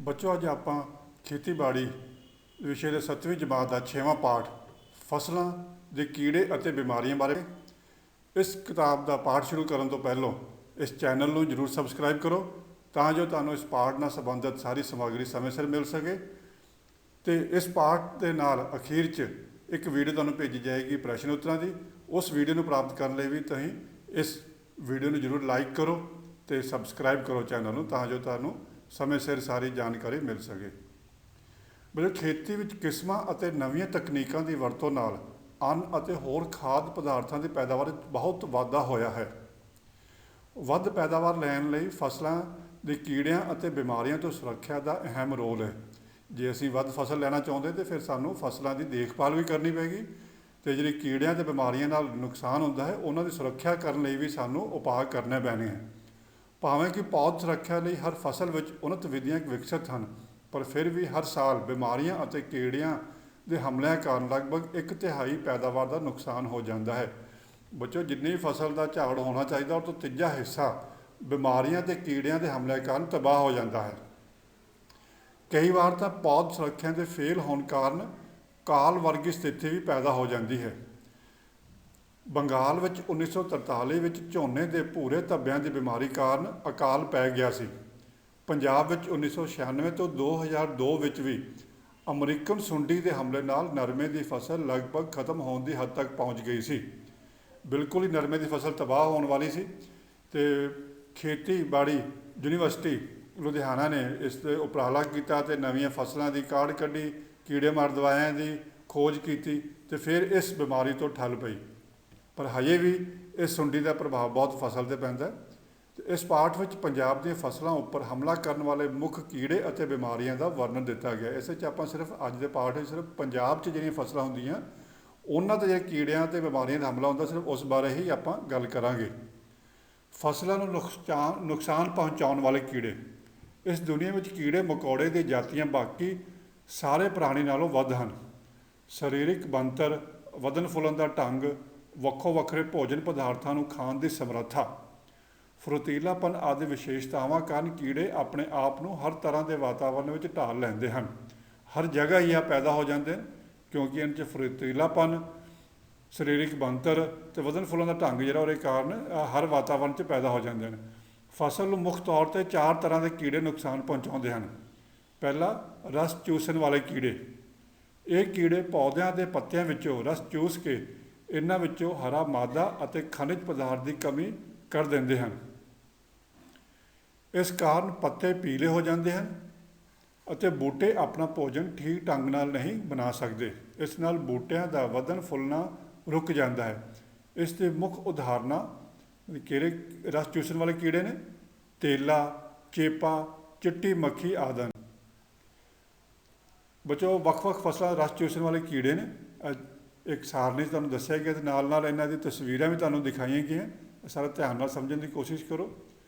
ਬੱਚੋ ਅੱਜ ਆਪਾਂ ਖੇਤੀਬਾੜੀ ਵਿਸ਼ੇ ਦੇ 7ਵੀਂ ਜਮਾਤ ਦਾ 6ਵਾਂ ਪਾਠ ਫਸਲਾਂ ਦੇ ਕੀੜੇ ਅਤੇ ਬਿਮਾਰੀਆਂ ਬਾਰੇ। ਇਸ ਕਿਤਾਬ ਦਾ ਪਾਠ ਸ਼ੁਰੂ ਕਰਨ ਤੋਂ ਪਹਿਲਾਂ ਇਸ ਚੈਨਲ ਨੂੰ ਜ਼ਰੂਰ ਸਬਸਕ੍ਰਾਈਬ ਕਰੋ ਤਾਂ ਜੋ ਤੁਹਾਨੂੰ ਇਸ ਪਾਠ ਨਾਲ ਸੰਬੰਧਿਤ ਸਾਰੀ ਸਮੱਗਰੀ ਸਮੇਂ ਸਿਰ ਮਿਲ ਸਕੇ। ਤੇ ਇਸ ਪਾਠ ਦੇ ਨਾਲ ਅਖੀਰ 'ਚ ਇੱਕ ਵੀਡੀਓ ਤੁਹਾਨੂੰ ਭੇਜੀ ਜਾਏਗੀ ਪ੍ਰਸ਼ਨ ਉੱਤਰਾਂ ਦੀ। ਉਸ ਵੀਡੀਓ ਨੂੰ ਪ੍ਰਾਪਤ ਕਰਨ ਲਈ ਵੀ ਤੁਸੀਂ ਇਸ ਵੀਡੀਓ ਨੂੰ ਜ਼ਰੂਰ ਲਾਈਕ ਕਰੋ ਤੇ ਸਬਸਕ੍ਰਾਈਬ ਕਰੋ ਚੈਨਲ ਨੂੰ ਤਾਂ ਜੋ ਤੁਹਾਨੂੰ ਸਮੇਂ ਸਿਰ ਸਾਰੀ ਜਾਣਕਾਰੀ ਮਿਲ ਸਕੇ। ਮਤਲਬ ਖੇਤੀ ਵਿੱਚ ਕਿਸਮਾਂ ਅਤੇ ਨਵੀਆਂ ਤਕਨੀਕਾਂ ਦੀ ਵਰਤੋਂ ਨਾਲ ਅੰਨ ਅਤੇ ਹੋਰ ਖਾਦ ਪਦਾਰਥਾਂ ਦੀ ਪੈਦਾਵਾਰ ਵਿੱਚ ਬਹੁਤ ਵਾਧਾ ਹੋਇਆ ਹੈ। ਵੱਧ ਪੈਦਾਵਾਰ ਲੈਣ ਲਈ ਫਸਲਾਂ ਦੇ ਕੀੜਿਆਂ ਅਤੇ ਬਿਮਾਰੀਆਂ ਤੋਂ ਸੁਰੱਖਿਆ ਦਾ ਅਹਿਮ ਰੋਲ ਹੈ। ਜੇ ਅਸੀਂ ਵੱਧ ਫਸਲ ਲੈਣਾ ਚਾਹੁੰਦੇ ਤਾਂ ਫਿਰ ਸਾਨੂੰ ਫਸਲਾਂ ਦੀ ਦੇਖਭਾਲ ਵੀ ਕਰਨੀ ਪਏਗੀ ਅਤੇ ਜਿਹੜੀ ਕੀੜਿਆਂ ਅਤੇ ਬਿਮਾਰੀਆਂ ਨਾਲ ਨੁਕਸਾਨ ਹੁੰਦਾ ਹੈ ਉਹਨਾਂ ਦੀ ਸੁਰੱਖਿਆ ਕਰਨ ਲਈ ਵੀ ਸਾਨੂੰ ਉਪਾਅ ਕਰਨੇ ਪੈਣੇ ਹੈ। ਭਾਵੇਂ ਕਿ ਪੌਦ ਸੁਰੱਖਿਆ ਲਈ ਹਰ ਫਸਲ ਵਿੱਚ ਉੱਨਤ ਵਿਧੀਆਂ ਵਿਕਸਿਤ ਹਨ, ਪਰ ਫਿਰ ਵੀ ਹਰ ਸਾਲ ਬਿਮਾਰੀਆਂ ਅਤੇ ਕੀੜਿਆਂ ਦੇ ਹਮਲਿਆਂ ਕਾਰਨ ਲਗਭਗ 1/3 ਪੈਦਾਵਾਰ ਦਾ ਨੁਕਸਾਨ ਹੋ ਜਾਂਦਾ ਹੈ। ਬੱਚੋ ਜਿੰਨੀ ਫਸਲ ਦਾ ਝਾੜ ਹੋਣਾ ਚਾਹੀਦਾ ਉਹ ਤੋਂ ਤੀਜਾ ਹਿੱਸਾ ਬਿਮਾਰੀਆਂ ਅਤੇ ਕੀੜਿਆਂ ਦੇ ਹਮਲਿਆਂ ਕਾਰਨ ਤਬਾਹ ਹੋ ਜਾਂਦਾ ਹੈ। ਕਈ ਵਾਰ ਤਾਂ ਪੌਦ ਸੁਰੱਖਿਆ ਦੇ ਫੇਲ ਹੋਣ ਕਾਰਨ ਕਾਲ ਵਰਗੀ ਸਥਿਤੀ ਵੀ ਪੈਦਾ ਹੋ ਜਾਂਦੀ ਹੈ। ਬੰਗਾਲ ਵਿੱਚ 1943 ਵਿੱਚ ਝੋਨੇ ਦੇ ਭੂਰੇ ਧੱਬਿਆਂ ਦੀ ਬਿਮਾਰੀ ਕਾਰਨ ਅਕਾਲ ਪੈ ਗਿਆ ਸੀ। ਪੰਜਾਬ ਵਿੱਚ 1996 ਤੋਂ 2002 ਵਿੱਚ ਵੀ ਅਮਰੀਕਨ ਸੁੰਡੀ ਦੇ ਹਮਲੇ ਨਾਲ ਨਰਮੇ ਦੀ ਫਸਲ ਲਗਭਗ ਖਤਮ ਹੋਣ ਦੀ ਹੱਦ ਤੱਕ ਪਹੁੰਚ ਗਈ ਸੀ। ਬਿਲਕੁਲ ਹੀ ਨਰਮੇ ਦੀ ਫਸਲ ਤਬਾਹ ਹੋਣ ਵਾਲੀ ਸੀ ਅਤੇ ਖੇਤੀਬਾੜੀ ਯੂਨੀਵਰਸਿਟੀ ਲੁਧਿਆਣਾ ਨੇ ਇਸ 'ਤੇ ਉਪਰਾਲਾ ਕੀਤਾ ਅਤੇ ਨਵੀਆਂ ਫਸਲਾਂ ਦੀ ਕਾਢ ਕੱਢੀ, ਕੀੜੇ ਮਾਰ ਦਵਾਈਆਂ ਦੀ ਖੋਜ ਕੀਤੀ ਅਤੇ ਫਿਰ ਇਸ ਬਿਮਾਰੀ ਤੋਂ ਠੱਲ ਪਈ। ਪਰ ਹਜੇ ਵੀ ਇਸ ਸੁੰਡੀ ਦਾ ਪ੍ਰਭਾਵ ਬਹੁਤ ਫਸਲ 'ਤੇ ਪੈਂਦਾ। ਇਸ ਪਾਠ ਵਿੱਚ ਪੰਜਾਬ ਦੀਆਂ ਫਸਲਾਂ ਉੱਪਰ ਹਮਲਾ ਕਰਨ ਵਾਲੇ ਮੁੱਖ ਕੀੜੇ ਅਤੇ ਬਿਮਾਰੀਆਂ ਦਾ ਵਰਣਨ ਦਿੱਤਾ ਗਿਆ। ਇਸ ਵਿੱਚ ਆਪਾਂ ਸਿਰਫ ਅੱਜ ਦੇ ਪਾਠ ਵਿੱਚ ਸਿਰਫ ਪੰਜਾਬ 'ਚ ਜਿਹੜੀਆਂ ਫਸਲਾਂ ਹੁੰਦੀਆਂ ਉਹਨਾਂ 'ਤੇ ਜਿਹੜੇ ਕੀੜਿਆਂ ਅਤੇ ਬਿਮਾਰੀਆਂ ਦਾ ਹਮਲਾ ਹੁੰਦਾ ਸਿਰਫ ਉਸ ਬਾਰੇ ਹੀ ਆਪਾਂ ਗੱਲ ਕਰਾਂਗੇ। ਫਸਲਾਂ ਨੂੰ ਨੁਕਸਾਨ ਪਹੁੰਚਾਉਣ ਵਾਲੇ ਕੀੜੇ। ਇਸ ਦੁਨੀਆ ਵਿੱਚ ਕੀੜੇ ਮਕੌੜੇ ਦੀ ਜਾਤੀਆਂ ਬਾਕੀ ਸਾਰੇ ਪ੍ਰਾਣੀ ਨਾਲੋਂ ਵੱਧ ਹਨ। ਸਰੀਰਕ ਬਣਤਰ, ਵਧਣ ਫੁੱਲਣ ਦਾ ਢੰਗ, ਵੱਖੋ ਵੱਖਰੇ ਭੋਜਨ ਪਦਾਰਥਾਂ ਨੂੰ ਖਾਣ ਦੀ ਸਮਰੱਥਾ, ਫੁਰਤੀਲਾਪਨ ਆਦਿ ਵਿਸ਼ੇਸ਼ਤਾਵਾਂ ਕਾਰਨ ਕੀੜੇ ਆਪਣੇ ਆਪ ਨੂੰ ਹਰ ਤਰ੍ਹਾਂ ਦੇ ਵਾਤਾਵਰਨ ਵਿੱਚ ਢਾਲ ਲੈਂਦੇ ਹਨ। ਹਰ ਜਗ੍ਹਾ ਹੀ ਆ ਪੈਦਾ ਹੋ ਜਾਂਦੇ ਹਨ ਕਿਉਂਕਿ ਇਹਨਾਂ 'ਚ ਫੁਰਤੀਲਾਪਨ, ਸਰੀਰਕ ਬਣਤਰ ਅਤੇ ਵਧਣ ਫੁੱਲਣ ਦਾ ਢੰਗ ਜਿਹੜਾ ਉਹਦੇ ਕਾਰਨ ਹਰ ਵਾਤਾਵਰਨ 'ਚ ਪੈਦਾ ਹੋ ਜਾਂਦੇ ਹਨ। ਫਸਲ ਨੂੰ ਮੁੱਖ ਤੌਰ 'ਤੇ 4 ਤਰ੍ਹਾਂ ਦੇ ਕੀੜੇ ਨੁਕਸਾਨ ਪਹੁੰਚਾਉਂਦੇ ਹਨ। ਪਹਿਲਾ, ਰਸ ਚੂਸਣ ਵਾਲੇ ਕੀੜੇ। ਇਹ ਕੀੜੇ ਪੌਦਿਆਂ ਦੇ ਪੱਤਿਆਂ ਵਿੱਚੋਂ ਰਸ ਚੂਸ ਕੇ ਇਹਨਾਂ ਵਿੱਚੋਂ ਹਰਾ ਮਾਦਾ ਅਤੇ ਖਣਿਜ ਪਦਾਰਥ ਦੀ ਕਮੀ ਕਰ ਦਿੰਦੇ ਹਨ। ਇਸ ਕਾਰਨ ਪੱਤੇ ਪੀਲੇ ਹੋ ਜਾਂਦੇ ਹਨ ਅਤੇ ਬੂਟੇ ਆਪਣਾ ਭੋਜਨ ਠੀਕ ਢੰਗ ਨਾਲ ਨਹੀਂ ਬਣਾ ਸਕਦੇ। ਇਸ ਨਾਲ ਬੂਟਿਆਂ ਦਾ ਵਧਣ ਫੁੱਲਣਾ ਰੁਕ ਜਾਂਦਾ ਹੈ। ਇਸ ਦੇ ਮੁੱਖ ਉਦਾਹਰਨਾਂ ਕਿਹੜੇ ਰਸ ਚੂਸਣ ਵਾਲੇ ਕੀੜੇ ਨੇ? ਤੇਲਾ, ਚੇਪਾ, ਚਿੱਟੀ ਮੱਖੀ ਆਦਿ ਹਨ। ਬੱਚੋ ਵੱਖ ਵੱਖ ਫਸਲਾਂ ਰਸ ਚੂਸਣ ਵਾਲੇ ਕੀੜੇ ਨੇ। ਇੱਕ ਸਾਰਣੀ ਤੁਹਾਨੂੰ ਦੱਸਿਆ ਗਿਆ ਅਤੇ ਨਾਲ ਨਾਲ ਇਹਨਾਂ ਦੀ ਤਸਵੀਰਾਂ ਵੀ ਤੁਹਾਨੂੰ ਦਿਖਾਈਆਂ ਗਈਆਂ। ਸਾਰਾ ਧਿਆਨ ਨਾਲ ਸਮਝਣ ਦੀ ਕੋਸ਼ਿਸ਼ ਕਰੋ।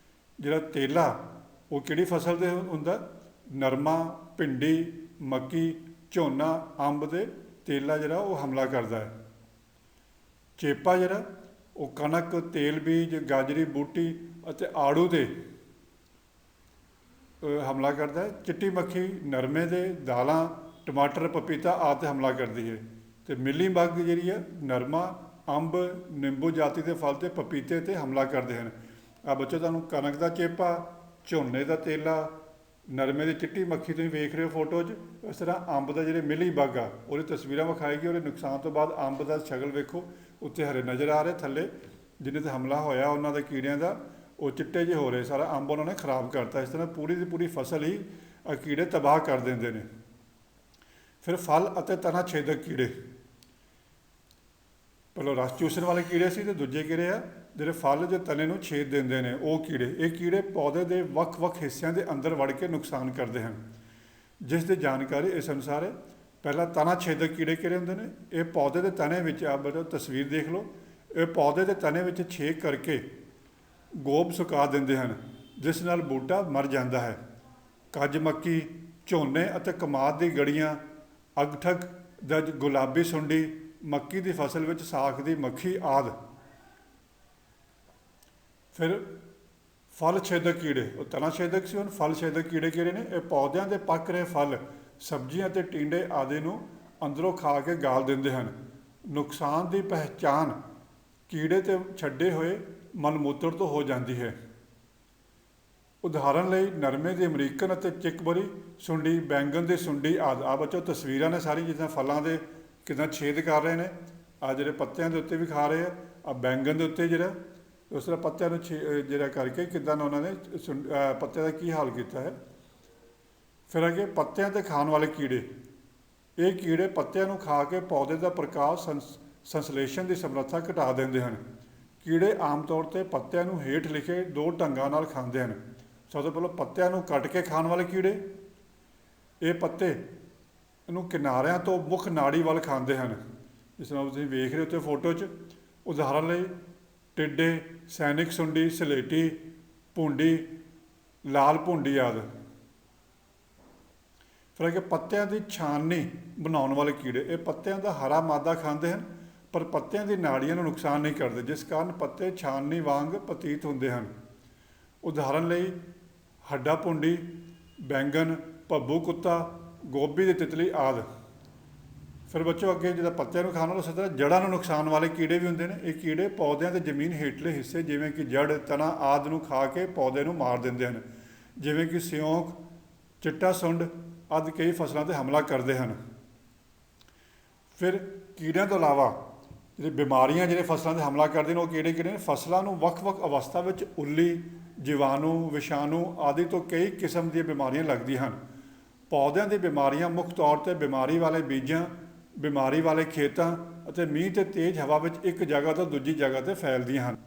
ਜਿਹੜਾ ਤੇਲਾ ਉਹ ਕਿਹੜੀ ਫਸਲ 'ਤੇ ਹੁੰਦਾ? ਨਰਮਾ, ਭਿੰਡੀ, ਮੱਕੀ, ਝੋਨਾ, ਅੰਬ ਦੇ ਤੇਲਾ ਜਿਹੜਾ ਉਹ ਹਮਲਾ ਕਰਦਾ ਹੈ। ਚੇਪਾ ਜਿਹੜਾ ਉਹ ਕਣਕ, ਤੇਲ ਬੀਜ, ਗਾਜਰੀ ਬੂਟੀ ਅਤੇ ਆੜੂ 'ਤੇ ਹਮਲਾ ਕਰਦਾ ਹੈ। ਚਿੱਟੀ ਮੱਖੀ ਨਰਮੇ ਦੇ, ਦਾਲਾਂ, ਟਮਾਟਰ, ਪਪੀਤਾ ਆਦਿ 'ਤੇ ਹਮਲਾ ਕਰਦੀ ਹੈ। ਅਤੇ ਮਿਲੀ ਬੱਗ ਜਿਹੜੀ ਹੈ ਨਰਮਾ, ਅੰਬ, ਨਿੰਬੂ ਜਾਤੀ ਦੇ ਫਲ ਅਤੇ ਪਪੀਤੇ 'ਤੇ ਹਮਲਾ ਕਰਦੇ ਹਨ। ਆ ਬੱਚੋ ਤੁਹਾਨੂੰ ਕਣਕ ਦਾ ਚੇਪਾ, ਝੋਨੇ ਦਾ ਤੇਲਾ, ਨਰਮੇ ਦੀ ਚਿੱਟੀ ਮੱਖੀ ਤੁਸੀਂ ਵੇਖ ਰਹੇ ਹੋ ਫੋਟੋ 'ਚ। ਇਸ ਤਰ੍ਹਾਂ ਅੰਬ ਦਾ ਜਿਹੜੇ ਮਿਲੀ ਬੱਗ ਆ ਉਹਦੀ ਤਸਵੀਰਾਂ ਵਿਖਾਏਗੀ। ਉਹਦੇ ਨੁਕਸਾਨ ਤੋਂ ਬਾਅਦ ਅੰਬ ਦਾ ਸ਼ਕਲ ਵੇਖੋ, ਉੱਤੇ ਹਰੇ ਨਜ਼ਰ ਆ ਰਹੇ, ਥੱਲੇ ਜਿਹਨੇ 'ਤੇ ਹਮਲਾ ਹੋਇਆ ਉਹਨਾਂ ਦੇ ਕੀੜਿਆਂ ਦਾ ਉਹ ਚਿੱਟੇ ਜਿਹੇ ਹੋ ਰਹੇ, ਸਾਰਾ ਅੰਬ ਉਹਨਾਂ ਨੇ ਖਰਾਬ ਕਰਤਾ। ਇਸ ਤਰ੍ਹਾਂ ਪੂਰੀ ਦੀ ਪੂਰੀ ਫਸਲ ਹੀ ਕੀੜੇ ਤਬਾਹ ਕਰ ਦਿੰਦੇ ਨੇ। ਫਿਰ ਫਲ ਅਤੇ ਤਣਾ ਛੇਦਕ ਕੀੜੇ। ਪਹਿਲਾਂ ਰਸ ਚੂਸਣ ਵਾਲੇ ਕੀੜੇ ਸੀ ਅਤੇ ਦੂਜੇ ਕਿਹੜੇ ਆ? ਜਿਹੜੇ ਫਲ ਦੇ ਤਣੇ ਨੂੰ ਛੇਦ ਦਿੰਦੇ ਨੇ ਉਹ ਕੀੜੇ। ਇਹ ਕੀੜੇ ਪੌਦੇ ਦੇ ਵੱਖ ਵੱਖ ਹਿੱਸਿਆਂ ਦੇ ਅੰਦਰ ਵੜ ਕੇ ਨੁਕਸਾਨ ਕਰਦੇ ਹਨ, ਜਿਸ ਦੀ ਜਾਣਕਾਰੀ ਇਸ ਅਨੁਸਾਰ ਹੈ। ਪਹਿਲਾਂ ਤਣਾ ਛੇਦਕ ਕੀੜੇ ਕਿਹੜੇ ਹੁੰਦੇ ਨੇ? ਇਹ ਪੌਦੇ ਦੇ ਤਣੇ ਵਿੱਚ ਆ ਬੜਾ ਤਸਵੀਰ ਦੇਖ ਲਓ। ਇਹ ਪੌਦੇ ਦੇ ਤਣੇ ਵਿੱਚ ਛੇਕ ਕਰਕੇ ਗੋਬ ਸੁਕਾ ਦਿੰਦੇ ਹਨ, ਜਿਸ ਨਾਲ ਬੂਟਾ ਮਰ ਜਾਂਦਾ ਹੈ। ਕੱਜ ਮੱਕੀ, ਝੋਨੇ ਅਤੇ ਕਮਾਦ ਦੀ ਗੜੀਆਂ, ਅਗਠਕ ਦਾ ਗੁਲਾਬੀ ਸੁੰਡੀ, ਮੱਕੀ ਦੀ ਫਸਲ ਵਿੱਚ ਸਾਖ ਦੀ ਮੱਖੀ ਆਦਿ। ਫਿਰ ਫਲ ਛੇਦਕ ਕੀੜੇ, ਉਹ ਤਣਾ ਛੇਦਕ ਸੀ, ਹੁਣ ਫਲ ਛੇਦਕ ਕੀੜੇ ਕਿਹੜੇ ਨੇ? ਇਹ ਪੌਦਿਆਂ ਦੇ ਪੱਕ ਰਹੇ ਫਲ, ਸਬਜ਼ੀਆਂ ਅਤੇ ਟੀਂਡੇ ਆਦਿ ਨੂੰ ਅੰਦਰੋਂ ਖਾ ਕੇ ਗਾਲ ਦਿੰਦੇ ਹਨ। ਨੁਕਸਾਨ ਦੀ ਪਹਿਚਾਣ ਕੀੜੇ ਤੇ ਛੱਡੇ ਹੋਏ ਮਲ ਮੂਤਰ ਤੋਂ ਹੋ ਜਾਂਦੀ ਹੈ। ਉਦਾਹਰਨ ਲਈ ਨਰਮੇ ਦੀ ਅਮਰੀਕਨ ਅਤੇ ਚਿਕਬਰੀ ਸੁੰਡੀ, ਬੈਂਗਣ ਦੀ ਸੁੰਡੀ ਆਦਿ। ਆ ਬੱਚੋ ਤਸਵੀਰਾਂ ਨੇ ਸਾਰੀ, ਜਿੱਦਾਂ ਫਲਾਂ ਦੇ ਕਿੱਦਾਂ ਛੇਦ ਕਰ ਰਹੇ ਨੇ। ਆ ਜਿਹੜੇ ਪੱਤਿਆਂ ਦੇ ਉੱਤੇ ਵੀ ਖਾ ਰਹੇ ਆ ਬੈਂਗਣ ਦੇ ਉੱਤੇ ਜਿਹੜਾ ਉਸ ਤਰ੍ਹਾਂ ਪੱਤਿਆਂ ਨੂੰ ਜਿਹੜਾ ਕਰਕੇ ਕਿੱਦਾਂ ਉਹਨਾਂ ਨੇ ਪੱਤਿਆਂ ਦਾ ਕੀ ਹਾਲ ਕੀਤਾ ਹੈ। ਫਿਰ ਅੱਗੇ ਪੱਤਿਆਂ 'ਤੇ ਖਾਣ ਵਾਲੇ ਕੀੜੇ। ਇਹ ਕੀੜੇ ਪੱਤਿਆਂ ਨੂੰ ਖਾ ਕੇ ਪੌਦੇ ਦਾ ਪ੍ਰਕਾਸ਼ ਸੰਸਲੇਸ਼ਨ ਦੀ ਸਮਰੱਥਾ ਘਟਾ ਦਿੰਦੇ ਹਨ। ਕੀੜੇ ਆਮ ਤੌਰ 'ਤੇ ਪੱਤਿਆਂ ਨੂੰ ਹੇਠ ਲਿਖੇ ਦੋ ਢੰਗਾਂ ਨਾਲ ਖਾਂਦੇ ਹਨ। ਸਭ ਤੋਂ ਪਹਿਲਾਂ ਪੱਤਿਆਂ ਨੂੰ ਕੱਟ ਕੇ ਖਾਣ ਵਾਲੇ ਕੀੜੇ। ਇਹ ਪੱਤੇ ਨੂੰ ਕਿਨਾਰਿਆਂ ਤੋਂ ਮੁੱਖ ਨਾੜੀ ਵੱਲ ਖਾਂਦੇ ਹਨ, ਜਿਸ ਤਰ੍ਹਾਂ ਤੁਸੀਂ ਵੇਖ ਰਹੇ ਹੋ ਉੱਤੇ ਫੋਟੋ 'ਚ। ਉਦਾਹਰਨ ਲਈ ਟਿੱਡੇ, ਸੈਨਿਕ ਸੁੰਡੀ, ਸਲੇਟੀ ਭੁੰਡੀ, ਲਾਲ ਭੁੰਡੀ ਆਦਿ। ਫਿਰ ਅੱਗੇ ਪੱਤਿਆਂ ਦੀ ਛਾਨਣੀ ਬਣਾਉਣ ਵਾਲੇ ਕੀੜੇ। ਇਹ ਪੱਤਿਆਂ ਦਾ ਹਰਾ ਮਾਦਾ ਖਾਂਦੇ ਹਨ ਪਰ ਪੱਤਿਆਂ ਦੀ ਨਾੜੀਆਂ ਨੂੰ ਨੁਕਸਾਨ ਨਹੀਂ ਕਰਦੇ, ਜਿਸ ਕਾਰਨ ਪੱਤੇ ਛਾਨਣੀ ਵਾਂਗ ਪ੍ਰਤੀਤ ਹੁੰਦੇ ਹਨ। ਉਦਾਹਰਨ ਲਈ ਹੱਡਾ ਭੁੰਡੀ, ਬੈਂਗਣ, ਭੱਬੂ ਕੁੱਤਾ, ਗੋਭੀ ਦੀ ਤਿਤਲੀ ਆਦਿ। ਫਿਰ ਬੱਚੋ ਅੱਗੇ ਜਿਹੜਾ ਪੱਤਿਆਂ ਨੂੰ ਖਾਣ ਵਾਲਾ, ਉਸੇ ਤਰ੍ਹਾਂ ਜੜ੍ਹਾਂ ਨੂੰ ਨੁਕਸਾਨ ਵਾਲੇ ਕੀੜੇ ਵੀ ਹੁੰਦੇ ਨੇ। ਇਹ ਕੀੜੇ ਪੌਦਿਆਂ ਦੇ ਜ਼ਮੀਨ ਹੇਠਲੇ ਹਿੱਸੇ ਜਿਵੇਂ ਕਿ ਜੜ੍ਹ, ਤਣਾ ਆਦਿ ਨੂੰ ਖਾ ਕੇ ਪੌਦੇ ਨੂੰ ਮਾਰ ਦਿੰਦੇ ਹਨ, ਜਿਵੇਂ ਕਿ ਸਿਉਂਕ, ਚਿੱਟਾ ਸੁੰਡ ਆਦਿ ਕਈ ਫਸਲਾਂ 'ਤੇ ਹਮਲਾ ਕਰਦੇ ਹਨ। ਫਿਰ ਕੀੜਿਆਂ ਤੋਂ ਇਲਾਵਾ ਜਿਹੜੇ ਬਿਮਾਰੀਆਂ ਜਿਹੜੇ ਫਸਲਾਂ 'ਤੇ ਹਮਲਾ ਕਰਦੇ ਨੇ, ਉਹ ਕਿਹੜੇ ਕਿਹੜੇ ਨੇ? ਫਸਲਾਂ ਨੂੰ ਵੱਖ-ਵੱਖ ਅਵਸਥਾ ਵਿੱਚ ਉੱਲੀ, ਜੀਵਾਣੂ, ਵਿਸ਼ਾਣੂ ਆਦਿ ਤੋਂ ਕਈ ਕਿਸਮ ਦੀਆਂ ਬਿਮਾਰੀਆਂ ਲੱਗਦੀਆਂ ਹਨ। ਪੌਦਿਆਂ ਦੀ ਬਿਮਾਰੀਆਂ ਮੁੱਖ ਤੌਰ 'ਤੇ ਬਿਮਾਰੀ ਵਾਲੇ ਬੀਜਾਂ, ਬਿਮਾਰੀ ਵਾਲੇ ਖੇਤਾਂ ਅਤੇ ਮੀਂਹ ਤੇ ਤੇਜ਼ ਹਵਾ ਵਿੱਚ ਇੱਕ ਜਗ੍ਹਾ ਤੋਂ ਦੂਜੀ ਜਗ੍ਹਾ 'ਤੇ ਫੈਲਦੀਆਂ ਹਨ।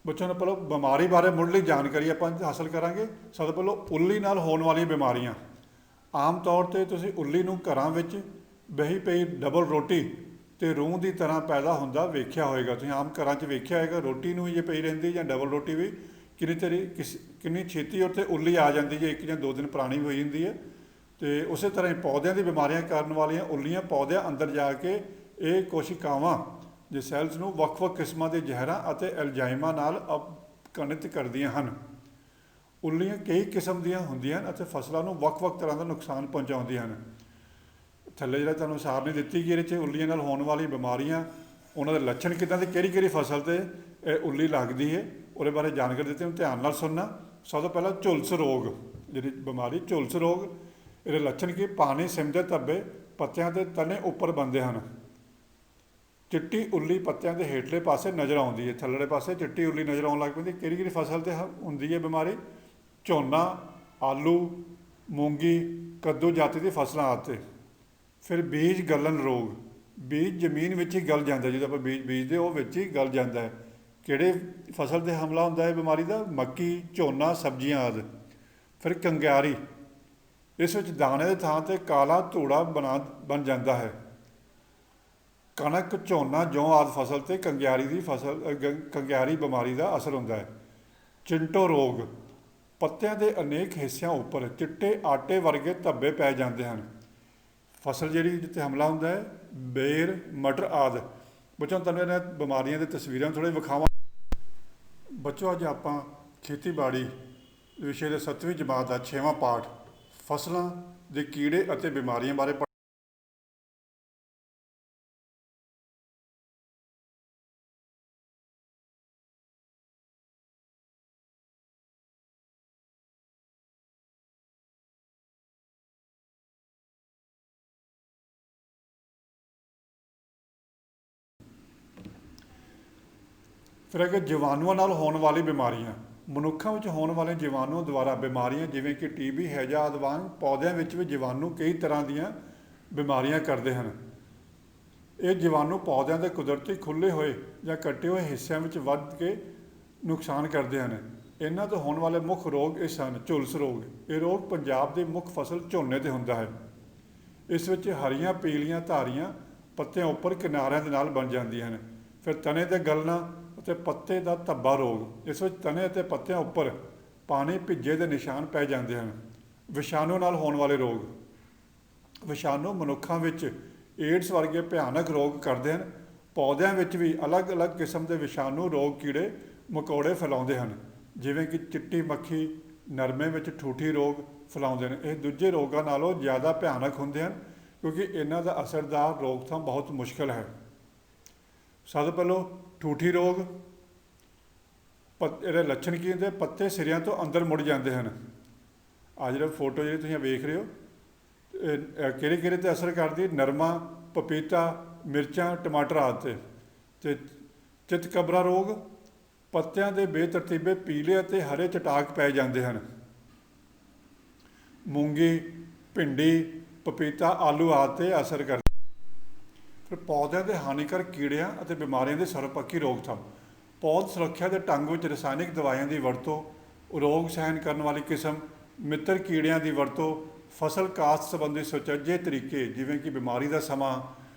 ਬੱਚਿਆਂ ਨੂੰ ਪਹਿਲਾਂ ਬਿਮਾਰੀ ਬਾਰੇ ਮੁੱਢਲੀ ਜਾਣਕਾਰੀ ਆਪਾਂ ਹਾਸਲ ਕਰਾਂਗੇ। ਸਭ ਤੋਂ ਪਹਿਲਾਂ ਉੱਲੀ ਨਾਲ ਹੋਣ ਵਾਲੀਆਂ ਬਿਮਾਰੀਆਂ। ਆਮ ਤੌਰ 'ਤੇ ਤੁਸੀਂ ਉੱਲੀ ਨੂੰ ਘਰਾਂ ਵਿੱਚ ਬਹੀ ਪਈ ਡਬਲ ਰੋਟੀ ਅਤੇ ਰੂੰ ਦੀ ਤਰ੍ਹਾਂ ਪੈਦਾ ਹੁੰਦਾ ਵੇਖਿਆ ਹੋਏਗਾ। ਤੁਸੀਂ ਆਮ ਘਰਾਂ 'ਚ ਵੇਖਿਆ ਹੋਏਗਾ, ਰੋਟੀ ਨੂੰ ਜੇ ਪਈ ਰਹਿੰਦੀ ਜਾਂ ਡਬਲ ਰੋਟੀ ਵੀ ਕਿੰਨੀ ਛੇਤੀ ਉੱਥੇ ਉੱਲੀ ਆ ਜਾਂਦੀ ਹੈ, 1 ਜਾਂ 2 ਦਿਨ ਪੁਰਾਣੀ ਹੋਈ ਹੁੰਦੀ ਹੈ। ਅਤੇ ਉਸੇ ਤਰ੍ਹਾਂ ਹੀ ਪੌਦਿਆਂ ਦੀ ਬਿਮਾਰੀਆਂ ਕਰਨ ਵਾਲੀਆਂ ਉੱਲੀਆਂ ਪੌਦਿਆਂ ਅੰਦਰ ਜਾ ਕੇ ਇਹ ਕੋਸ਼ਿਕਾਵਾਂ ਦੇ ਸੈਲਸ ਨੂੰ ਵੱਖ-ਵੱਖ ਕਿਸਮਾਂ ਦੇ ਜ਼ਹਿਰਾਂ ਅਤੇ ਐਲਜ਼ਾਈਮਾਂ ਨਾਲ ਅਪਘਨਿਤ ਕਰਦੀਆਂ ਹਨ। ਉੱਲੀਆਂ ਕਈ ਕਿਸਮ ਦੀਆਂ ਹੁੰਦੀਆਂ ਹਨ ਅਤੇ ਫਸਲਾਂ ਨੂੰ ਵੱਖ-ਵੱਖ ਤਰ੍ਹਾਂ ਦਾ ਨੁਕਸਾਨ ਪਹੁੰਚਾਉਂਦੀਆਂ ਹਨ। ਥੱਲੇ ਜਿਹੜਾ ਤੁਹਾਨੂੰ ਸਾਰਣੀ ਦਿੱਤੀ ਗਈ, ਇਹਦੇ 'ਚ ਉੱਲੀਆਂ ਨਾਲ ਹੋਣ ਵਾਲੀ ਬਿਮਾਰੀਆਂ, ਉਹਨਾਂ ਦੇ ਲੱਛਣ ਕਿੱਦਾਂ ਤੇ ਕਿਹੜੀ ਫਸਲ 'ਤੇ ਇਹ ਉੱਲੀ ਲੱਗਦੀ ਹੈ, ਉਹਦੇ ਬਾਰੇ ਜਾਣਕਾਰੀ ਦਿੱਤੀ। ਉਹਨੂੰ ਧਿਆਨ ਨਾਲ ਸੁਣਨਾ। ਸਭ ਤੋਂ ਪਹਿਲਾਂ ਝੁਲਸ ਰੋਗ, ਜਿਹੜੀ ਬਿਮਾਰੀ ਝੁਲਸ ਰੋਗ, ਇਹਦੇ ਲੱਛਣ ਕੀ? ਪਾਣੀ ਸਿਮਦੇ ਧੱਬੇ ਪੱਤਿਆਂ ਦੇ ਤਣੇ ਉੱਪਰ ਬਣਦੇ ਹਨ। ਚਿੱਟੀ ਉੱਲੀ ਪੱਤਿਆਂ ਦੇ ਹੇਠਲੇ ਪਾਸੇ ਨਜ਼ਰ ਆਉਂਦੀ ਹੈ, ਥੱਲੜੇ ਪਾਸੇ ਚਿੱਟੀ ਉੱਲੀ ਨਜ਼ਰ ਆਉਣ ਲੱਗ ਪੈਂਦੀ। ਕਿਹੜੀ ਫਸਲ 'ਤੇ ਹੁੰਦੀ ਹੈ ਬਿਮਾਰੀ? ਝੋਨਾ, ਆਲੂ, ਮੂੰਗੀ, ਕੱਦੂ ਜਾਤੀ ਦੀ ਫਸਲਾਂ ਆਦਿ 'ਤੇ। ਫਿਰ ਬੀਜ ਗਲਣ ਰੋਗ। ਬੀਜ ਜ਼ਮੀਨ ਵਿੱਚ ਹੀ ਗਲ ਜਾਂਦਾ, ਜਦੋਂ ਆਪਾਂ ਬੀਜ ਬੀਜਦੇ ਉਹ ਵਿੱਚ ਹੀ ਗਲ ਜਾਂਦਾ ਹੈ। ਕਿਹੜੇ ਫਸਲ 'ਤੇ ਹਮਲਾ ਹੁੰਦਾ ਹੈ ਬਿਮਾਰੀ ਦਾ? ਮੱਕੀ, ਝੋਨਾ, ਸਬਜ਼ੀਆਂ ਆਦਿ। ਫਿਰ ਕੰਗਿਆਰੀ। ਇਸ ਵਿੱਚ ਦਾਣੇ ਦੇ ਥਾਂ 'ਤੇ ਕਾਲਾ ਧੂੜਾ ਬਣ ਜਾਂਦਾ ਹੈ। ਕਣਕ, ਝੋਨਾ, ਜੌਂ ਆਦਿ ਫਸਲ 'ਤੇ ਕੰਗਿਆਰੀ ਬਿਮਾਰੀ ਦਾ ਅਸਰ ਹੁੰਦਾ ਹੈ। ਚਿੰਟੋ ਰੋਗ। ਪੱਤਿਆਂ ਦੇ ਅਨੇਕ ਹਿੱਸਿਆਂ ਉੱਪਰ ਚਿੱਟੇ ਆਟੇ ਵਰਗੇ ਧੱਬੇ ਪੈ ਜਾਂਦੇ ਹਨ। ਫਸਲ ਜਿਹੜੀ ਜਿੱਥੇ ਹਮਲਾ ਹੁੰਦਾ ਹੈ, ਬੇਰ, ਮਟਰ ਆਦਿ। ਬੱਚਿਓ ਤੁਹਾਨੂੰ ਇਹਨਾਂ ਬਿਮਾਰੀਆਂ ਦੇ ਤਸਵੀਰਾਂ ਥੋੜ੍ਹੇ ਵਿਖਾਵਾਂ। ਬੱਚੋ ਅੱਜ ਆਪਾਂ ਖੇਤੀਬਾੜੀ ਵਿਸ਼ੇ ਦੇ 7ਵੀਂ ਜਮਾਤ ਦਾ 6ਵਾਂ ਪਾਠ ਫਸਲਾਂ ਦੇ ਕੀੜੇ ਅਤੇ ਬਿਮਾਰੀਆਂ ਬਾਰੇ ਫਿਰ ਅੱਗੇ ਜੀਵਾਣੂਆਂ ਨਾਲ ਹੋਣ ਵਾਲੀ ਬਿਮਾਰੀਆਂ। ਮਨੁੱਖਾਂ ਵਿੱਚ ਹੋਣ ਵਾਲੇ ਜੀਵਾਣੂਆਂ ਦੁਆਰਾ ਬਿਮਾਰੀਆਂ ਜਿਵੇਂ ਕਿ TB, ਹੈਜ਼ਾ ਆਦਿ ਵਾਂਗ ਪੌਦਿਆਂ ਵਿੱਚ ਵੀ ਜੀਵਾਣੂ ਕਈ ਤਰ੍ਹਾਂ ਦੀਆਂ ਬਿਮਾਰੀਆਂ ਕਰਦੇ ਹਨ। ਇਹ ਜੀਵਾਣੂ ਪੌਦਿਆਂ ਦੇ ਕੁਦਰਤੀ ਖੁੱਲ੍ਹੇ ਹੋਏ ਜਾਂ ਕੱਟੇ ਹੋਏ ਹਿੱਸਿਆਂ ਵਿੱਚ ਵੱਧ ਕੇ ਨੁਕਸਾਨ ਕਰਦੇ ਹਨ। ਇਹਨਾਂ ਤੋਂ ਹੋਣ ਵਾਲੇ ਮੁੱਖ ਰੋਗ ਇਹ ਹਨ। ਝੁਲਸ ਰੋਗ। ਇਹ ਰੋਗ ਪੰਜਾਬ ਦੀ ਮੁੱਖ ਫਸਲ ਝੋਨੇ 'ਤੇ ਹੁੰਦਾ ਹੈ। ਇਸ ਵਿੱਚ ਹਰੀਆਂ ਪੀਲੀਆਂ ਧਾਰੀਆਂ ਪੱਤਿਆਂ ਉੱਪਰ ਕਿਨਾਰਿਆਂ ਦੇ ਨਾਲ ਬਣ ਜਾਂਦੀਆਂ ਹਨ। ਫਿਰ ਤਣੇ 'ਤੇ ਗਲਣਾ ਅਤੇ ਪੱਤੇ ਦਾ ਧੱਬਾ ਰੋਗ। ਇਸ ਵਿੱਚ ਤਣੇ ਅਤੇ ਪੱਤਿਆਂ ਉੱਪਰ ਪਾਣੀ ਭਿੱਜੇ ਦੇ ਨਿਸ਼ਾਨ ਪੈ ਜਾਂਦੇ ਹਨ। ਵਿਸ਼ਾਣੂ ਨਾਲ ਹੋਣ ਵਾਲੇ ਰੋਗ। ਵਿਸ਼ਾਣੂ ਮਨੁੱਖਾਂ ਵਿੱਚ ਏਡਸ ਵਰਗੇ ਭਿਆਨਕ ਰੋਗ ਕਰਦੇ ਹਨ। ਪੌਦਿਆਂ ਵਿੱਚ ਵੀ ਅਲੱਗ-ਅਲੱਗ ਕਿਸਮ ਦੇ ਵਿਸ਼ਾਣੂ ਰੋਗ ਕੀੜੇ ਮਕੌੜੇ ਫੈਲਾਉਂਦੇ ਹਨ, ਜਿਵੇਂ ਕਿ ਚਿੱਟੀ ਮੱਖੀ ਨਰਮੇ ਵਿੱਚ ਠੂਠੀ ਰੋਗ ਫੈਲਾਉਂਦੇ ਨੇ। ਇਹ ਦੂਜੇ ਰੋਗਾਂ ਨਾਲੋਂ ਜ਼ਿਆਦਾ ਭਿਆਨਕ ਹੁੰਦੇ ਹਨ ਕਿਉਂਕਿ ਇਹਨਾਂ ਦਾ ਅਸਰਦਾਰ ਰੋਕਥਾਮ ਬਹੁਤ ਮੁਸ਼ਕਲ ਹੈ। ਸਭ ਤੋਂ ਪਹਿਲਾਂ ਠੂਠੀ ਰੋਗ, ਇਹਦੇ ਲੱਛਣ ਕੀ ਹੁੰਦੇ? ਪੱਤੇ ਸਿਰਿਆਂ ਤੋਂ ਅੰਦਰ ਮੁੜ ਜਾਂਦੇ ਹਨ। ਆਹ ਜਿਹੜਾ ਫੋਟੋ ਜਿਹੜੀ ਤੁਸੀਂ ਵੇਖ ਰਹੇ ਹੋ, ਕਿਹੜੇ ਕਿਹੜੇ 'ਤੇ ਅਸਰ ਕਰਦੀ? ਨਰਮਾ, ਪਪੀਤਾ, ਮਿਰਚਾਂ, ਟਮਾਟਰ ਆਦਿ 'ਤੇ। ਅਤੇ ਚਿਤਕਬਰਾ ਰੋਗ, ਪੱਤਿਆਂ ਦੇ ਬੇਤਰਤੀਬੇ ਪੀਲੇ ਅਤੇ ਹਰੇ ਚਟਾਕ ਪੈ ਜਾਂਦੇ ਹਨ। ਮੂੰਗੀ, ਭਿੰਡੀ, ਪਪੀਤਾ, ਆਲੂ ਆਦਿ 'ਤੇ ਅਸਰ ਕਰਦੀ। ਫਿਰ ਪੌਦਿਆਂ ਦੇ ਹਾਨੀਕਾਰਕ ਕੀੜਿਆਂ ਅਤੇ ਬਿਮਾਰੀਆਂ ਦੀ ਸਰਵਪੱਖੀ ਰੋਕਥਾਮ। ਪੌਦ ਸੁਰੱਖਿਆ ਦੇ ਢੰਗ ਵਿੱਚ ਰਸਾਇਣਿਕ ਦਵਾਈਆਂ ਦੀ ਵਰਤੋਂ, ਰੋਗ ਸਹਿਣ ਕਰਨ ਵਾਲੀ ਕਿਸਮ, ਮਿੱਤਰ ਕੀੜਿਆਂ ਦੀ ਵਰਤੋਂ, ਫਸਲ ਕਾਸ਼ਤ ਸੰਬੰਧੀ ਸੁਚੱਜੇ ਤਰੀਕੇ ਜਿਵੇਂ ਕਿ ਬਿਮਾਰੀ ਦਾ ਸਮਾਂ,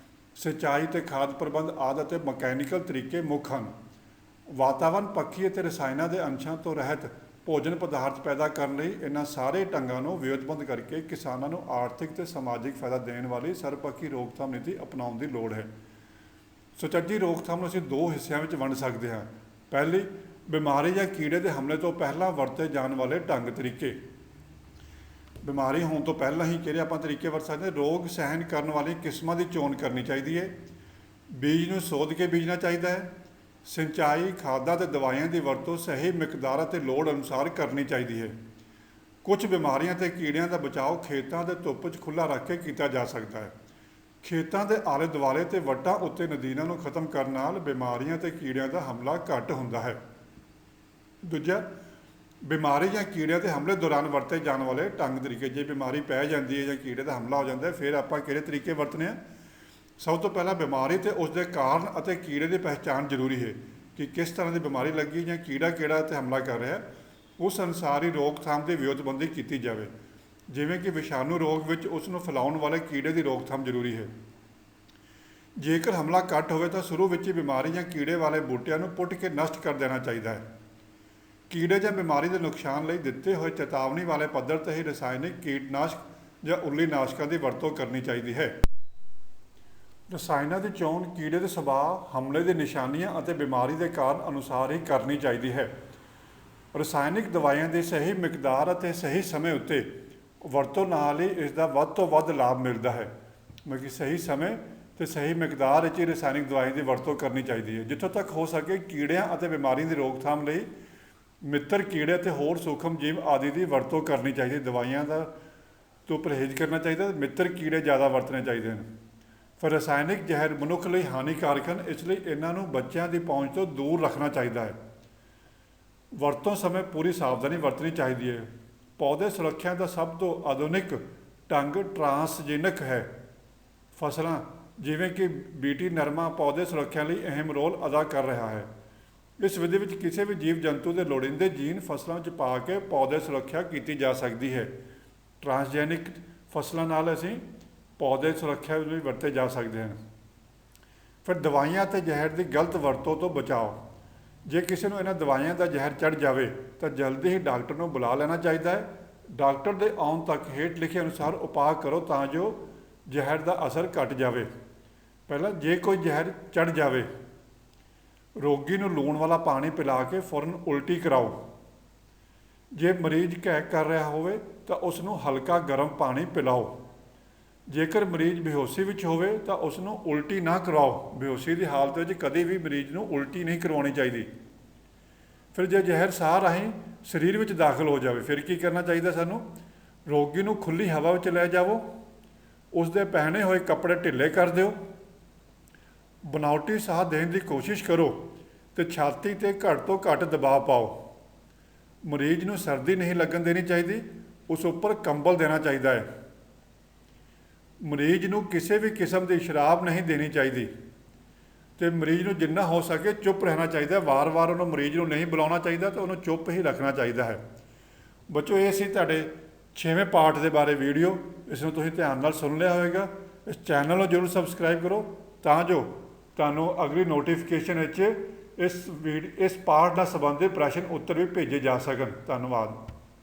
ਸਿੰਚਾਈ ਅਤੇ ਖਾਦ ਪ੍ਰਬੰਧ ਆਦਿ ਅਤੇ ਮਕੈਨੀਕਲ ਤਰੀਕੇ ਮੁੱਖ ਹਨ। ਵਾਤਾਵਰਨ ਪੱਖੀ ਅਤੇ ਰਸਾਇਣਾਂ ਦੇ ਅੰਸ਼ਾਂ ਤੋਂ ਰਹਿਤ ਭੋਜਨ ਪਦਾਰਥ ਪੈਦਾ ਕਰਨ ਲਈ ਇਹਨਾਂ ਸਾਰੇ ਢੰਗਾਂ ਨੂੰ ਵਿਉਂਤਬੰਦ ਕਰਕੇ ਕਿਸਾਨਾਂ ਨੂੰ ਆਰਥਿਕ ਅਤੇ ਸਮਾਜਿਕ ਫਾਇਦਾ ਦੇਣ ਵਾਲੀ ਸਰਵਪੱਖੀ ਰੋਕਥਾਮ ਨੀਤੀ ਅਪਣਾਉਣ ਦੀ ਲੋੜ ਹੈ। ਸੁਚੱਜੀ ਰੋਕਥਾਮ ਨੂੰ ਅਸੀਂ ਦੋ ਹਿੱਸਿਆਂ ਵਿੱਚ ਵੰਡ ਸਕਦੇ ਹਾਂ। ਪਹਿਲੀ, ਬਿਮਾਰੀ ਜਾਂ ਕੀੜੇ ਦੇ ਹਮਲੇ ਤੋਂ ਪਹਿਲਾਂ ਵਰਤੇ ਜਾਣ ਵਾਲੇ ਢੰਗ ਤਰੀਕੇ। ਬਿਮਾਰੀ ਹੋਣ ਤੋਂ ਪਹਿਲਾਂ ਹੀ ਕਿਹੜੇ ਆਪਾਂ ਤਰੀਕੇ ਵਰਤ ਸਕਦੇ ਹਾਂ? ਰੋਗ ਸਹਿਣ ਕਰਨ ਵਾਲੀਆਂ ਕਿਸਮਾਂ ਦੀ ਚੋਣ ਕਰਨੀ ਚਾਹੀਦੀ ਹੈ। ਬੀਜ ਨੂੰ ਸੋਧ ਕੇ ਬੀਜਣਾ ਚਾਹੀਦਾ ਹੈ। ਸਿੰਚਾਈ, ਖਾਦਾਂ ਅਤੇ ਦਵਾਈਆਂ ਦੀ ਵਰਤੋਂ ਸਹੀ ਮਿਕਦਾਰ ਅਤੇ ਲੋੜ ਅਨੁਸਾਰ ਕਰਨੀ ਚਾਹੀਦੀ ਹੈ। ਕੁਝ ਬਿਮਾਰੀਆਂ ਅਤੇ ਕੀੜਿਆਂ ਦਾ ਬਚਾਓ ਖੇਤਾਂ ਦੇ ਧੁੱਪ 'ਚ ਖੁੱਲ੍ਹਾ ਰੱਖ ਕੇ ਕੀਤਾ ਜਾ ਸਕਦਾ ਹੈ। ਖੇਤਾਂ ਦੇ ਆਲੇ ਦੁਆਲੇ ਅਤੇ ਵੱਟਾਂ ਉੱਤੇ ਨਦੀਨਾਂ ਨੂੰ ਖਤਮ ਕਰਨ ਨਾਲ ਬਿਮਾਰੀਆਂ ਅਤੇ ਕੀੜਿਆਂ ਦਾ ਹਮਲਾ ਘੱਟ ਹੁੰਦਾ ਹੈ। ਦੂਜਾ, ਬਿਮਾਰੀ ਜਾਂ ਕੀੜਿਆਂ ਦੇ ਹਮਲੇ ਦੌਰਾਨ ਵਰਤੇ ਜਾਣ ਵਾਲੇ ਢੰਗ ਤਰੀਕੇ। ਜੇ ਬਿਮਾਰੀ ਪੈ ਜਾਂਦੀ ਹੈ ਜਾਂ ਕੀੜੇ ਦਾ ਹਮਲਾ ਹੋ ਜਾਂਦਾ ਹੈ, ਫਿਰ ਆਪਾਂ ਕਿਹੜੇ ਤਰੀਕੇ ਵਰਤਣੇ ਆ? ਸਭ ਤੋਂ ਪਹਿਲਾਂ ਬਿਮਾਰੀ ਅਤੇ ਉਸ ਦੇ ਕਾਰਨ ਅਤੇ ਕੀੜੇ ਦੀ ਪਹਿਚਾਣ ਜ਼ਰੂਰੀ ਹੈ ਕਿ ਕਿਸ ਤਰ੍ਹਾਂ ਦੀ ਬਿਮਾਰੀ ਲੱਗੀ ਜਾਂ ਕੀੜਾ ਕਿਹੜਾ 'ਤੇ ਹਮਲਾ ਕਰ ਰਿਹਾ, ਉਸ ਅਨੁਸਾਰ ਹੀ ਰੋਕਥਾਮ ਦੀ ਵਿਉਂਤਬੰਦੀ ਕੀਤੀ ਜਾਵੇ। ਜਿਵੇਂ ਕਿ ਵਿਸ਼ਾਣੂ ਰੋਗ ਵਿੱਚ ਉਸ ਨੂੰ ਫੈਲਾਉਣ ਵਾਲੇ ਕੀੜੇ ਦੀ ਰੋਕਥਾਮ ਜ਼ਰੂਰੀ ਹੈ। ਜੇਕਰ ਹਮਲਾ ਘੱਟ ਹੋਵੇ ਤਾਂ ਸ਼ੁਰੂ ਵਿੱਚ ਹੀ ਬਿਮਾਰੀ ਜਾਂ ਕੀੜੇ ਵਾਲੇ ਬੂਟਿਆਂ ਨੂੰ ਪੁੱਟ ਕੇ ਨਸ਼ਟ ਕਰ ਦੇਣਾ ਚਾਹੀਦਾ ਹੈ। ਕੀੜੇ ਜਾਂ ਬਿਮਾਰੀ ਦੇ ਨੁਕਸਾਨ ਲਈ ਦਿੱਤੇ ਹੋਏ ਚੇਤਾਵਨੀ ਵਾਲੇ ਪੱਧਰ 'ਤੇ ਹੀ ਰਸਾਇਣਿਕ ਕੀਟਨਾਸ਼ਕ ਜਾਂ ਉੱਲੀਨਾਸ਼ਕਾਂ ਦੀ ਵਰਤੋਂ ਕਰਨੀ ਚਾਹੀਦੀ ਹੈ। ਰਸਾਇਣਾਂ ਦੀ ਚੋਣ ਕੀੜੇ ਦੇ ਸੁਭਾਅ, ਹਮਲੇ ਦੀ ਨਿਸ਼ਾਨੀਆਂ ਅਤੇ ਬਿਮਾਰੀ ਦੇ ਕਾਰਨ ਅਨੁਸਾਰ ਹੀ ਕਰਨੀ ਚਾਹੀਦੀ ਹੈ। ਰਸਾਇਣਿਕ ਦਵਾਈਆਂ ਦੀ ਸਹੀ ਮਿਕਦਾਰ ਅਤੇ ਸਹੀ ਸਮੇਂ ਉੱਤੇ ਵਰਤੋਂ ਨਾਲ ਹੀ ਇਸ ਦਾ ਵੱਧ ਤੋਂ ਵੱਧ ਲਾਭ ਮਿਲਦਾ ਹੈ। ਮਤਲਬ ਕਿ ਸਹੀ ਸਮੇਂ ਅਤੇ ਸਹੀ ਮਿਕਦਾਰ ਵਿੱਚ ਹੀ ਰਸਾਇਣਿਕ ਦਵਾਈਆਂ ਦੀ ਵਰਤੋਂ ਕਰਨੀ ਚਾਹੀਦੀ ਹੈ। ਜਿੱਥੋਂ ਤੱਕ ਹੋ ਸਕੇ ਕੀੜਿਆਂ ਅਤੇ ਬਿਮਾਰੀਆਂ ਦੀ ਰੋਕਥਾਮ ਲਈ ਮਿੱਤਰ ਕੀੜੇ ਅਤੇ ਹੋਰ ਸੂਖਮ ਜੀਵ ਆਦਿ ਦੀ ਵਰਤੋਂ ਕਰਨੀ ਚਾਹੀਦੀ ਹੈ। ਦਵਾਈਆਂ ਦਾ ਤੋਂ ਪਰਹੇਜ਼ ਕਰਨਾ ਚਾਹੀਦਾ, ਮਿੱਤਰ ਕੀੜੇ ਜ਼ਿਆਦਾ ਵਰਤਣੇ ਚਾਹੀਦੇ ਹਨ। ਫਿਰ ਰਸਾਇਣਿਕ ਜ਼ਹਿਰ ਮਨੁੱਖ ਲਈ ਹਾਨੀਕਾਰਕ ਹਨ, ਇਸ ਲਈ ਇਹਨਾਂ ਨੂੰ ਬੱਚਿਆਂ ਦੀ ਪਹੁੰਚ ਤੋਂ ਦੂਰ ਰੱਖਣਾ ਚਾਹੀਦਾ ਹੈ। ਵਰਤੋਂ ਸਮੇਂ ਪੂਰੀ ਸਾਵਧਾਨੀ ਵਰਤਣੀ ਚਾਹੀਦੀ ਹੈ। ਪੌਦੇ ਸੁਰੱਖਿਆ ਦਾ ਸਭ ਤੋਂ ਆਧੁਨਿਕ ਢੰਗ ਟਰਾਂਸਜੀਨਿਕ ਹੈ। ਫਸਲਾਂ ਜਿਵੇਂ ਕਿ ਬੀਟੀ ਨਰਮਾ ਪੌਦੇ ਸੁਰੱਖਿਆ ਲਈ ਅਹਿਮ ਰੋਲ ਅਦਾ ਕਰ ਰਿਹਾ ਹੈ। ਇਸ ਵਿਧੀ ਵਿੱਚ ਕਿਸੇ ਵੀ ਜੀਵ ਜੰਤੂ ਦੇ ਲੋੜੀਂਦੇ ਜੀਨ ਫਸਲਾਂ ਵਿੱਚ ਪਾ ਕੇ ਪੌਦੇ ਸੁਰੱਖਿਆ ਕੀਤੀ ਜਾ ਸਕਦੀ ਹੈ। ਟਰਾਂਸਜੈਨਿਕ ਫਸਲਾਂ ਨਾਲ ਅਸੀਂ ਪੌਦੇ ਸੁਰੱਖਿਆ ਲਈ ਵਰਤੇ ਜਾ ਸਕਦੇ ਹਨ। ਫਿਰ ਦਵਾਈਆਂ ਅਤੇ ਜ਼ਹਿਰ ਦੀ ਗਲਤ ਵਰਤੋਂ ਤੋਂ ਬਚਾਓ। ਜੇ ਕਿਸੇ ਨੂੰ ਇਹਨਾਂ ਦਵਾਈਆਂ ਦਾ ਜ਼ਹਿਰ ਚੜ੍ਹ ਜਾਵੇ ਤਾਂ ਜਲਦੀ ਹੀ ਡਾਕਟਰ ਨੂੰ ਬੁਲਾ ਲੈਣਾ ਚਾਹੀਦਾ ਹੈ। ਡਾਕਟਰ ਦੇ ਆਉਣ ਤੱਕ ਹੇਠ ਲਿਖੇ ਅਨੁਸਾਰ ਉਪਾਅ ਕਰੋ ਤਾਂ ਜੋ ਜ਼ਹਿਰ ਦਾ ਅਸਰ ਘੱਟ ਜਾਵੇ। ਪਹਿਲਾਂ, ਜੇ ਕੋਈ ਜ਼ਹਿਰ ਚੜ੍ਹ ਜਾਵੇ, ਰੋਗੀ ਨੂੰ ਲੂਣ ਵਾਲਾ ਪਾਣੀ ਪਿਲਾ ਕੇ ਫੌਰਨ ਉਲਟੀ ਕਰਾਓ। ਜੇ ਮਰੀਜ਼ ਘੈਂ ਕਰ ਰਿਹਾ ਹੋਵੇ ਤਾਂ ਉਸ ਨੂੰ ਹਲਕਾ ਗਰਮ ਪਾਣੀ ਪਿਲਾਓ। ਜੇਕਰ ਮਰੀਜ਼ ਬੇਹੋਸ਼ੀ ਵਿੱਚ ਹੋਵੇ ਤਾਂ ਉਸ ਨੂੰ ਉਲਟੀ ਨਾ ਕਰਵਾਓ। ਬੇਹੋਸ਼ੀ ਦੀ ਹਾਲਤ ਵਿੱਚ ਕਦੇ ਵੀ ਮਰੀਜ਼ ਨੂੰ ਉਲਟੀ ਨਹੀਂ ਕਰਵਾਉਣੀ ਚਾਹੀਦੀ। ਫਿਰ ਜੇ ਜ਼ਹਿਰ ਸਾਹ ਰਾਹੀਂ ਸਰੀਰ ਵਿੱਚ ਦਾਖਲ ਹੋ ਜਾਵੇ, ਫਿਰ ਕੀ ਕਰਨਾ ਚਾਹੀਦਾ ਸਾਨੂੰ? ਰੋਗੀ ਨੂੰ ਖੁੱਲ੍ਹੀ ਹਵਾ ਵਿੱਚ ਲੈ ਜਾਵੋ, ਉਸ ਦੇ ਪਹਿਨੇ ਹੋਏ ਕੱਪੜੇ ਢਿੱਲੇ ਕਰ ਦਿਓ, ਬਨਾਵਟੀ ਸਾਹ ਦੇਣ ਦੀ ਕੋਸ਼ਿਸ਼ ਕਰੋ ਅਤੇ ਛਾਤੀ 'ਤੇ ਘੱਟ ਤੋਂ ਘੱਟ ਦਬਾਅ ਪਾਓ। ਮਰੀਜ਼ ਨੂੰ ਸਰਦੀ ਨਹੀਂ ਲੱਗਣ ਦੇਣੀ ਚਾਹੀਦੀ, ਉਸ ਉੱਪਰ ਕੰਬਲ ਦੇਣਾ ਚਾਹੀਦਾ ਹੈ। ਮਰੀਜ਼ ਨੂੰ ਕਿਸੇ ਵੀ ਕਿਸਮ ਦੀ ਸ਼ਰਾਬ ਨਹੀਂ ਦੇਣੀ ਚਾਹੀਦੀ ਅਤੇ ਮਰੀਜ਼ ਨੂੰ ਜਿੰਨਾ ਹੋ ਸਕੇ ਚੁੱਪ ਰਹਿਣਾ ਚਾਹੀਦਾ। ਵਾਰ-ਵਾਰ ਉਹਨੂੰ ਮਰੀਜ਼ ਨੂੰ ਨਹੀਂ ਬੁਲਾਉਣਾ ਚਾਹੀਦਾ ਤਾਂ ਉਹਨੂੰ ਚੁੱਪ ਹੀ ਰੱਖਣਾ ਚਾਹੀਦਾ ਹੈ। ਬੱਚੋ, ਇਹ ਸੀ ਤੁਹਾਡੇ 6ਵੇਂ ਪਾਠ ਦੇ ਬਾਰੇ ਵੀਡੀਓ। ਇਸ ਨੂੰ ਤੁਸੀਂ ਧਿਆਨ ਨਾਲ ਸੁਣ ਲਿਆ ਹੋਵੇਗਾ। ਇਸ ਚੈਨਲ ਨੂੰ ਜ਼ਰੂਰ ਸਬਸਕ੍ਰਾਈਬ ਕਰੋ ਤਾਂ ਜੋ ਤੁਹਾਨੂੰ ਅਗਲੀ ਨੋਟੀਫਿਕੇਸ਼ਨ ਵਿੱਚ ਇਸ ਪਾਠ ਨਾਲ ਸੰਬੰਧਿਤ ਪ੍ਰਸ਼ਨ ਉੱਤਰ ਵੀ ਭੇਜੇ ਜਾ ਸਕਣ। ਧੰਨਵਾਦ।